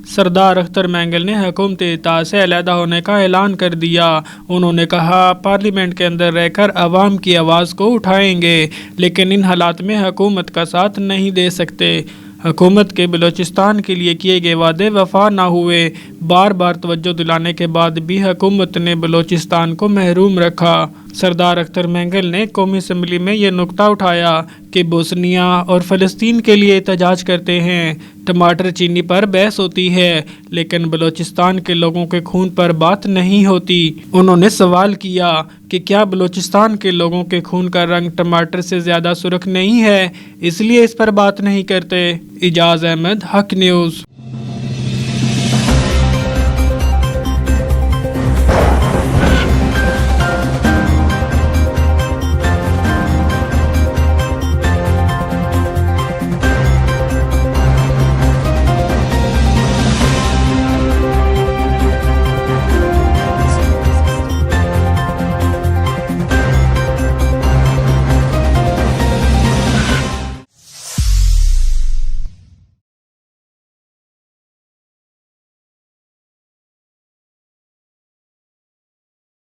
सरदार Akhtar mangle ने हुकूमत इत्तेहाद से अलहदा होने का ऐलान कर दिया। उन्होंने कहा, पार्लियामेंट के अंदर रहकर अवाम की आवाज़ को उठाएंगे, लेकिन इन हालात में हुकूमत का साथ नहीं दे सकते। हुकूमत के बलूचिस्तान के लिए किए गए वादे वफा ना हुए। बार बार तवज्जो दिलाने के बाद भी हुकूमत ने बलूचिस्तान को महरूम रखा। सरदार अख्तर मैंगल ने कौमी असम्बली में यह नुक्ता उठाया कि बोस्निया और फ़लस्तीन के लिए एहतजाज करते हैं। टमाटर चीनी पर बहस होती है, लेकिन बलूचिस्तान के लोगों के खून पर बात नहीं होती। उन्होंने सवाल किया कि क्या बलूचिस्तान के लोगों के खून का रंग टमाटर से ज़्यादा सुर्ख नहीं है, इसलिए इस पर बात नहीं करते। इजाज़ अहमद, हक न्यूज़।